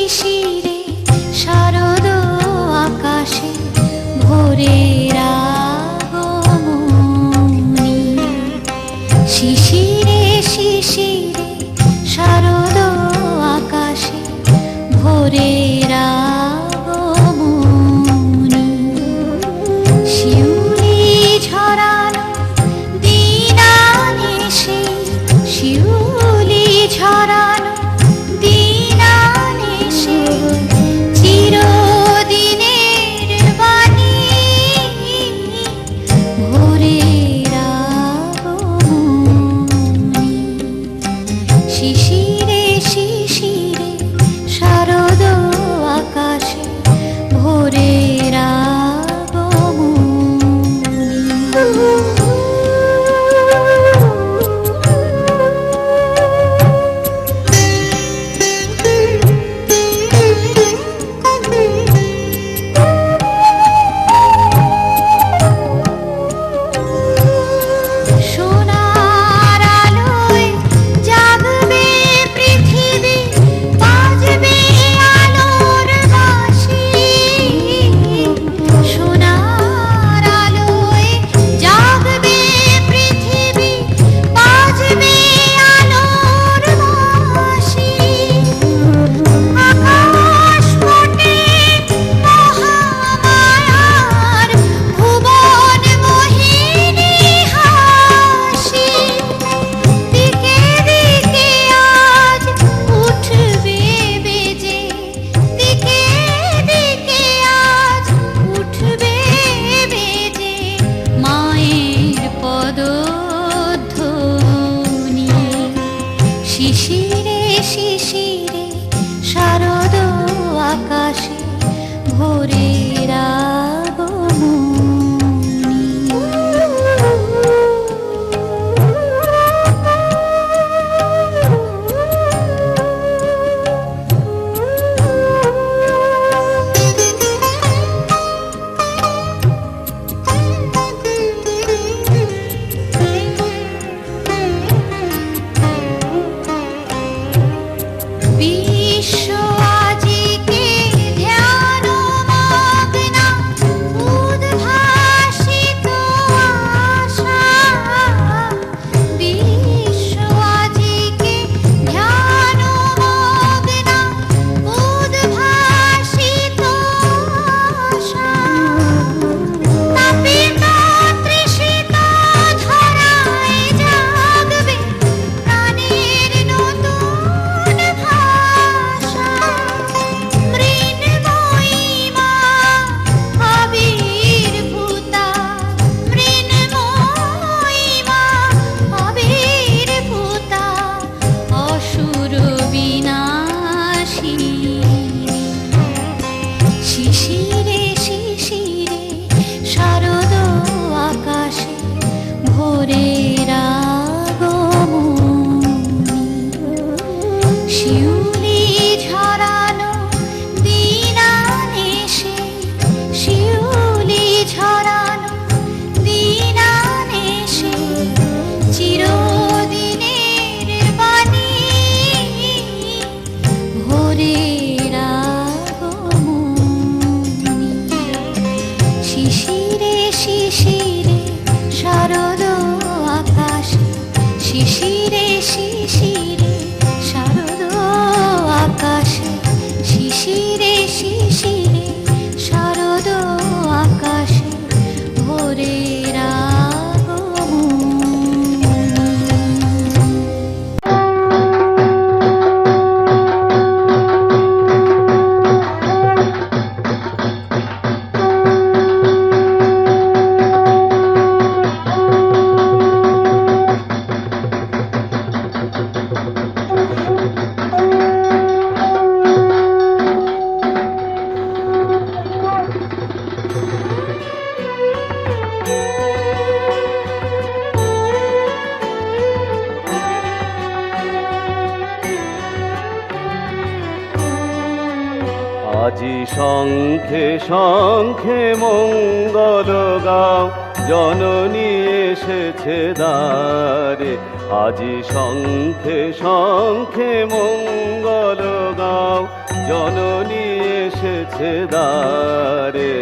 শিশিরে শারদ আকাশে ভোরের আগমনী। শিশিরে শিশিরে শারদ আকাশে ভোরের আগমনী। শিউলি ঝরানো দিনানিশি, শিউলি ঝরানো দিনানিশি, চিরদিনের বাণী ভোরের আগমনী। শিশিরে শিশিরে শারদ আকাশে ভোরের সোনার আলোয় জাগবে পৃথিবী, বাজবে আলোর বাঁশি। সোনার আলোয় জাগবে পৃথিবী, বাজবে আলোর বাঁশি। আকাশ ফোটে মহামায়ার, ভুবন মোহিনী হাসি। দিকে দিকে আজ উঠবে বেজে, দিকে দিকে আজ উঠবে বেজে মায়ের পদধ্বনি। শিশিরে শিশিরে শারদ আকাশে ভোরের আগমনী। বিশ্ব আজিকে ধ্যান মগ্না, উদ্ভাসিত আশা। বিশ্ব আজিকে ধ্যান মগ্না, উদ্ভাসিত আশা। তাপিত তৃষিত ধরায় জাগবে প্রাণের নতুন ভাষা। মৃন্ময়ী মা আবির্ভূতা, মৃন্ময়ী মা আবির্ভূতা, অসুর বিনাশিনী। শিশিরে শিশিরে শারদ আকাশে ভোরের আগমনী। শিউলি ঝরানো দিনানিশি, শিউলি ঝরানো দিনানিশি, চিরদিনের বাণী ভোরের আগমনী। শিশিরে শিশিরে শারদ আকাশে, শিশিরে শিশিরে শারদ আকাশে, শিশিরে শিশিরে শারদ আকাশে ভোরের আজি শঙ্খে শঙ্খে মঙ্গল গাও, জননী এসেছে দ্বারে। আজি শঙ্খে শঙ্খে মঙ্গল গাও, জননী এসেছে দ্বারে।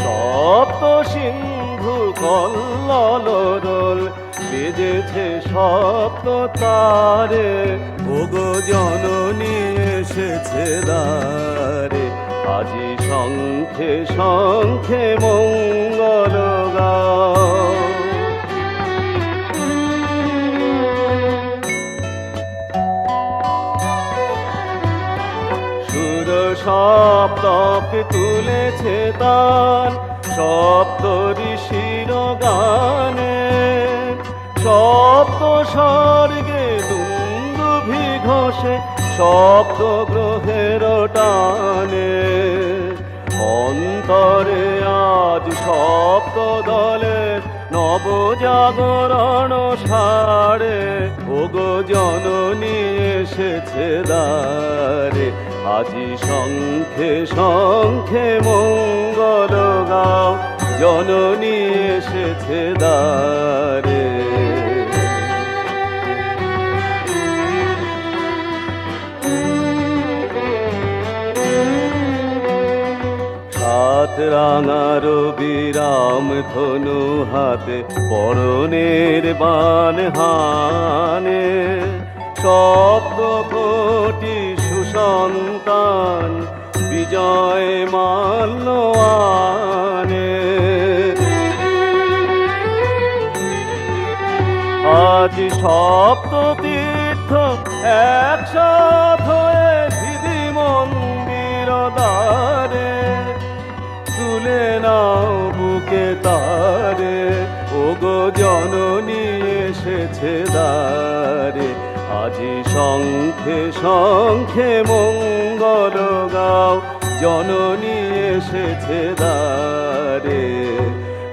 সপ্ত সিন্ধু কল্লোল বেজেছে সপ্ত তারে, ওগো জননী এসেছে দ্বারে। আজি শঙ্খে শঙ্খে মঙ্গল গাও। সুর সপ্তকে তুলেছে তান, সপ্ত ঋষির গানে। সপ্ত স্বর্গে দুন্দুভি ঘোষে, সপ্ত গ্রহের টানে। অন্তরে আজ সপ্ত দলের নবজাগরণ সারে, ওগো জননী এসেছে দ্বারে। আজি শঙ্খে শঙ্খে মঙ্গল গাও, জননী এসেছে দ্বারে। সাত রাঙার বিরাম ধনু হাতে, পরনের বান হানে। সপ্ত কোটি সুসন্তান বিজয় মাল্য আনে। আজ সপ্ত তীর্থ একসাথ হয়ে দিদি মন্দির দ্বারে। তুলে নাও বুকে তারে, ওগো জননী এসেছে দ্বারে। আজি শঙ্খে শঙ্খে মঙ্গল গাও, জননী এসেছে দ্বারে।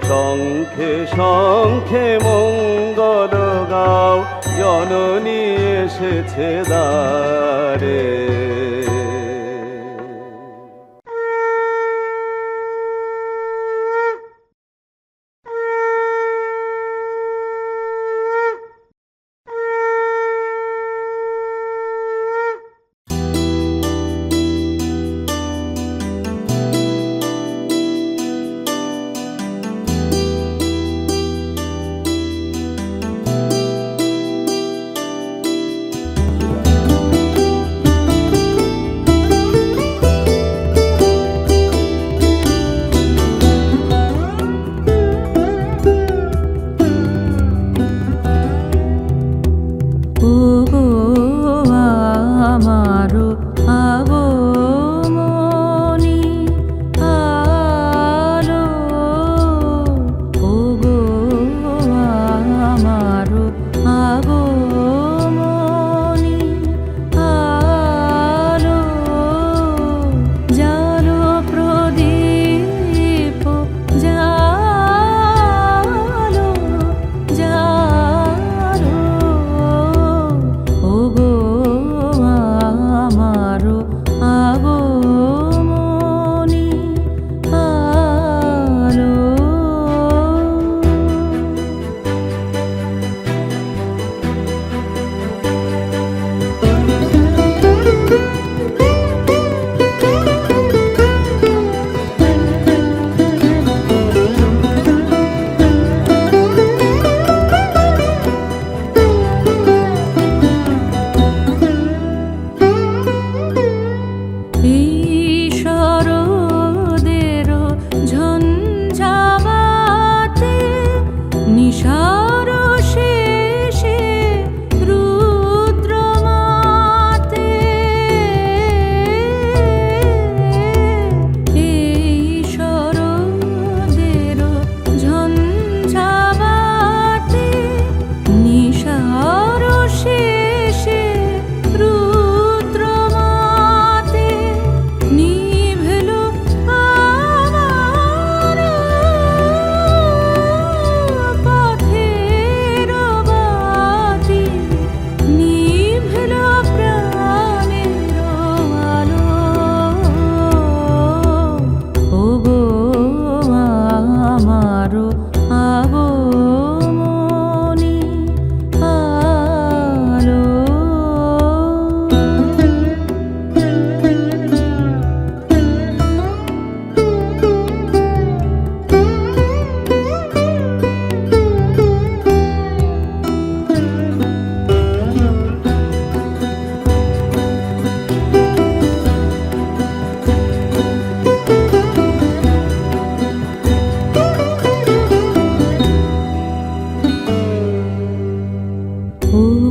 শঙ্খে শঙ্খে মঙ্গল গাও, জননী এসেছে দ্বারে।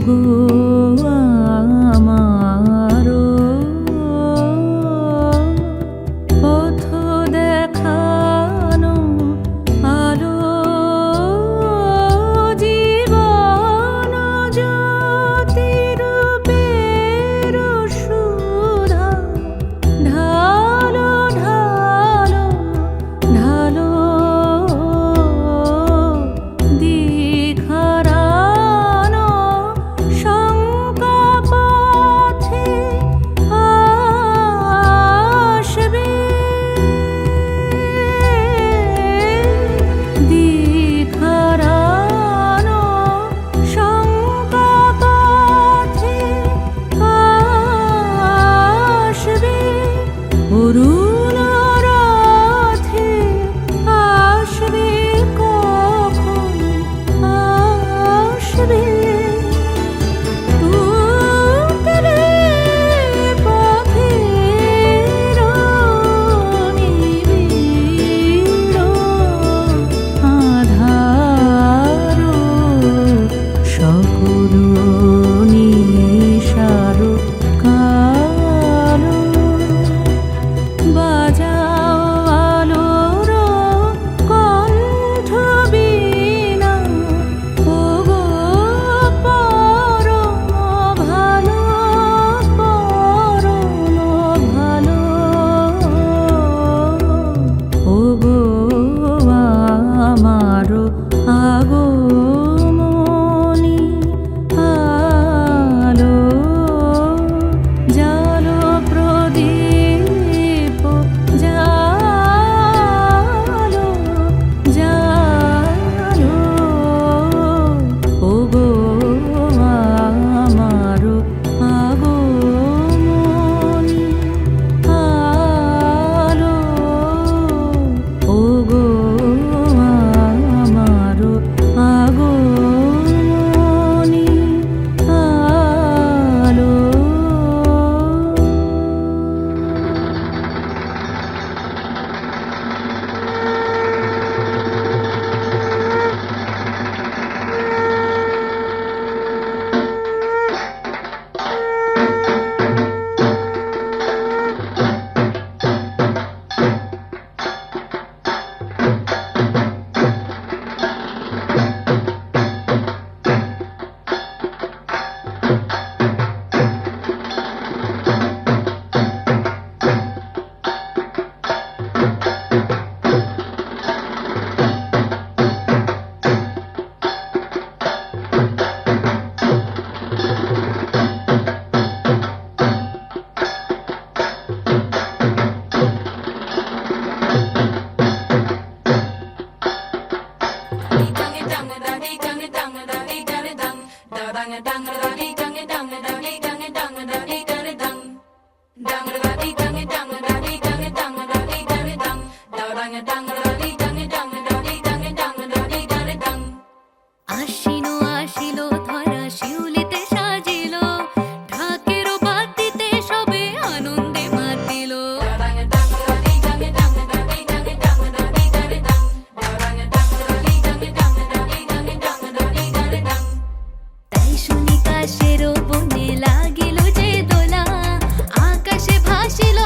ওগো আমারো পথ দেখানো আলো, জীবন জ্যোতিরূপের সুধা ঢালো ঢালো ঢালো, দিঘারানো শঙ্কা পথে আসবে, দিঘারানো শঙ্কা পথে আসবে, অরুণ রথে আসবে, কখন আসবে, উতরে পথের নিবিড় আধার, সকল নিশার কালো, বাজাও আলোর কণ্ঠ বীণা, ওগো পরম ভালো, পরম ভালো, ওগো আমার আগমনী আলো, জালো প্রদীপ জালো জালো, ওগো আমার আগমনী আলো, ওগো আমার আগমনী আলো। আশ্বিন আসিল ধরা শিউলিতে সাজিল, ঢাকের বাতিতে সবে আনন্দে মাতিল, তাই শুনি কাশের বনে লাগিল যে দোলা, আকাশে ভাসিল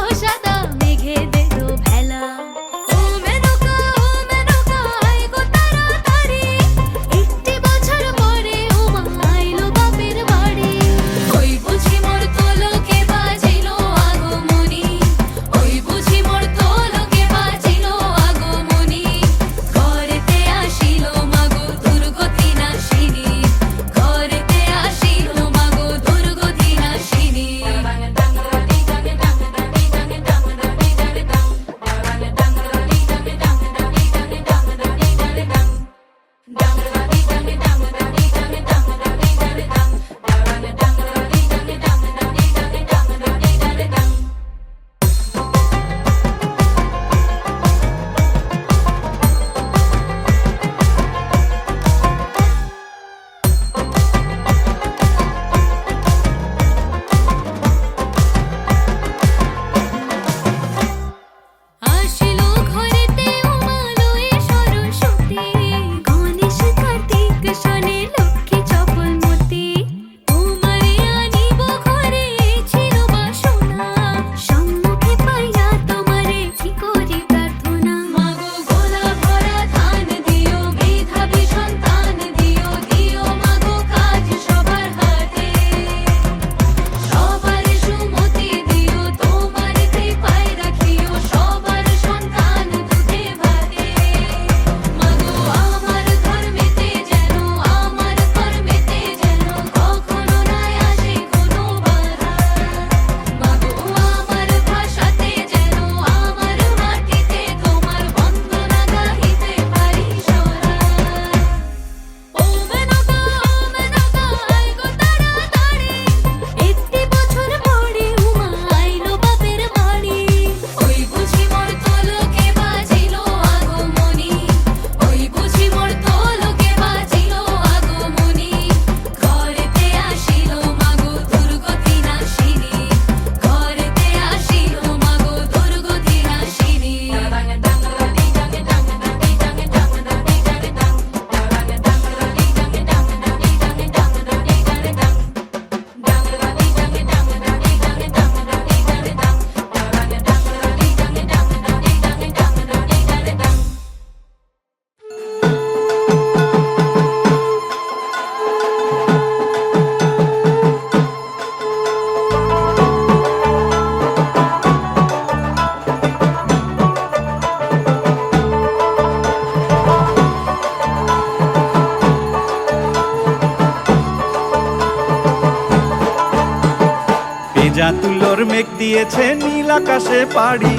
ভেজা তুলোর মেঘ দিয়েছে নীল আকাশে পাড়ি,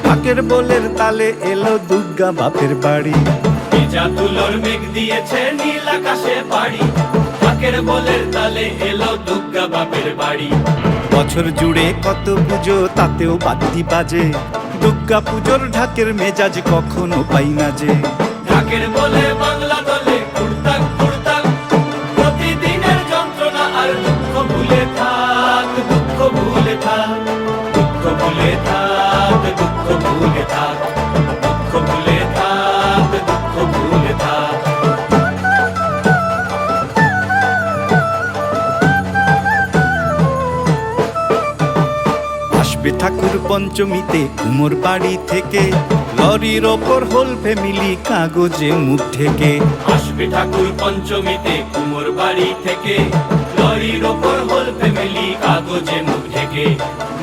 ঢাকের বোলের তালে এলো দুর্গা বাপের বাড়ি। ভেজা তুলোর মেঘ দিয়েছে নীল আকাশে পাড়ি, ঢাকের বোলের তালে এলো দুর্গা বাপের বাড়ি। বছর জুড়ে কত পুজো তাতেও বাদ্যি বাজে, দুর্গা পুজোর ঢাকের মেজাজ কখনো পাই না যে। ঢাকের বলে বাংলা দলে কুড়তাক কুড়তাক, প্রতিদিনের যন্ত্রণা আর দুঃখ ভুলে থাক, দুঃখ ভুলে থাক, দুঃখ ভুলে থাক, দুঃখ ভুলে থাক, দুঃখ ভুলে থাক, দুঃখ ভুলে থাক। আসবে ঠাকুর পঞ্চমীতে কুমোর বাড়ি থেকে, লরির ওপর হোল ফ্যামিলি কাগজে মুখ ঢেকে। আসবে ঠাকুর পঞ্চমীতে কুমোর বাড়ি থেকে, লরির ওপর হোল ফ্যামিলি কাগজে মুখ ঢেকে।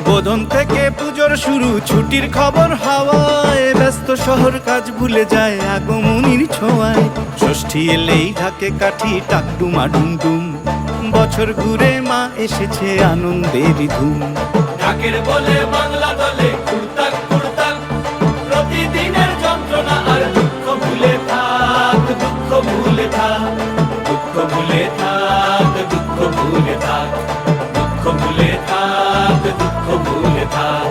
বোধন থেকে পুজোর শুরু, ছুটির খবর হাওয়ায়, ব্যস্ত শহর কাজ ভুলে যায় আগমনীর ছোঁয়ায়। ষষ্ঠী এলেই ঢাকে কাঠি টাকডুমা ডুমডুম, বছর ঘুরে মা এসেছে আনন্দেরই ধুম। ঢাকের বলে বাংলা দলে কুড়তাক কুড়তাক, প্রতিদিনের যন্ত্রণা আর দুঃখ ভুলে থাক, দুঃখ ভুলে থাক, দুঃখ ভুলে থাক, দুঃখ ভুলে থাক, দুঃখ ভুলে থাক, দুঃখ ভুলে থাক।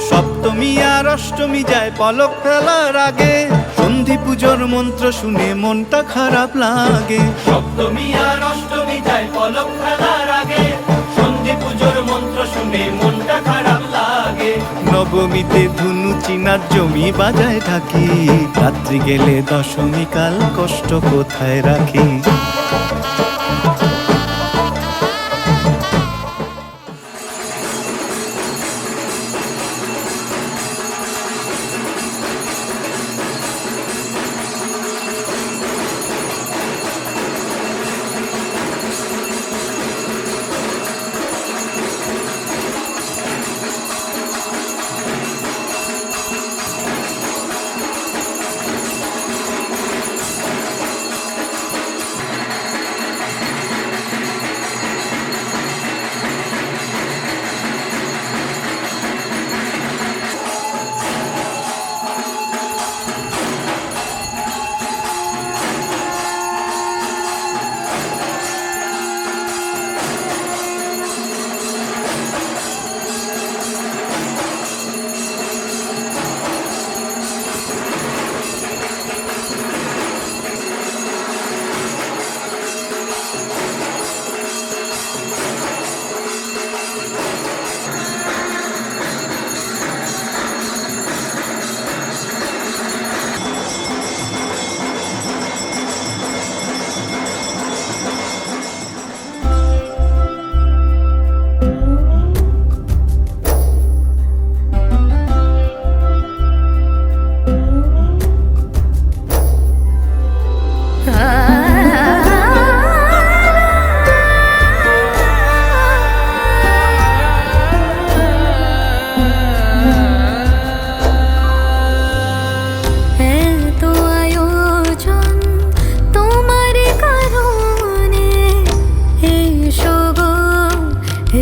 সপ্তমী আর অষ্টমী যায় পলক ফেলার আগে, সন্ধি পুজোর মন্ত্র শুনে মনটা খারাপ লাগে। সপ্তমী আর অষ্টমী যায় পলক ফেলার আগে, সন্ধি পুজোর মন্ত্র শুনে মনটা খারাপ লাগে। নবমীতে ধুনু চিনার জমি বাজায় থাকি, রাত্রি গেলে দশমী কাল কষ্ট কোথায় রাখি।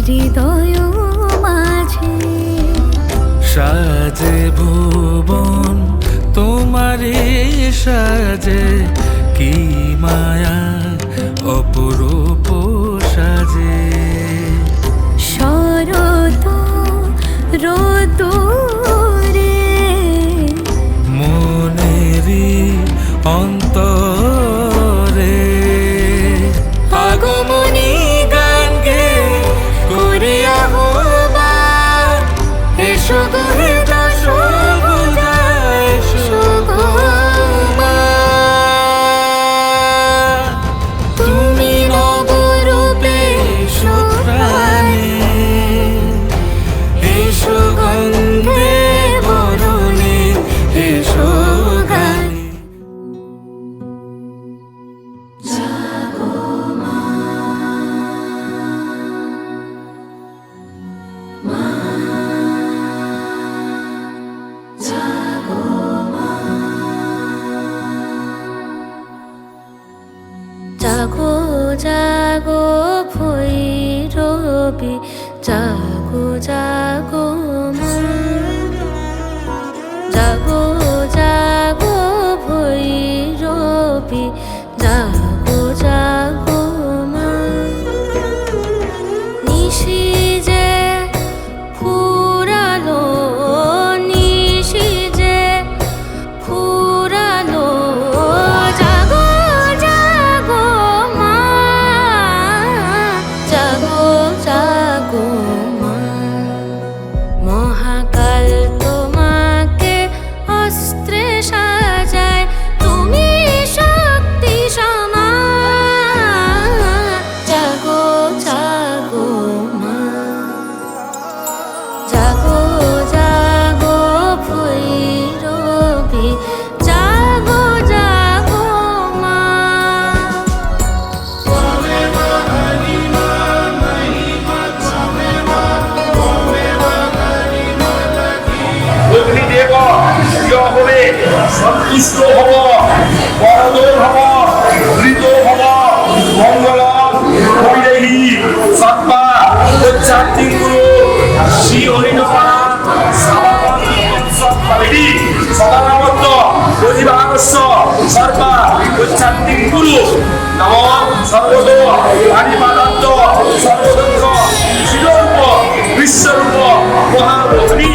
হৃদয় মাঝে সাজে ভুবন তোমারে সাজে, কি মায়া অপরূপ সাজে। শরৎ রোদুরে মনেরি অন্তরে আগমনী গান গে করে আহ্বান, এসো গো হে দশভুজা, এসো গো মা। তুমি নবরূপে এসো প্রাণে, এসো গন্ধে জাগো জাগো মা নিশি যে ফুরালো নিশি যে ফুরালো জাগো জাগো মা জাগো জাগো মা মহাকাল তোমাকে অস্ত্রে সাজায় তুমি শক্তি সমা জাগো জাগো মা জাগো জাগো ভৈরবী জাগো জাগো মা অগ্নিদেব প্রিয় হবে সন্তুষ্ট হব বরদর হব মৃত হব মঙ্গল হরিদেহী সত্তা উচ্চাতিগুরু শ্রী হরিণপাড়া সাবাপতি সদানবদ্ধ প্রতিভাগস্য সর্বা উচ্চাতিগুরু নম সর্বদ পারিপাদত্ত সর্বদত্ত শিরূপ বিশ্বরূপ মহাভগ্নি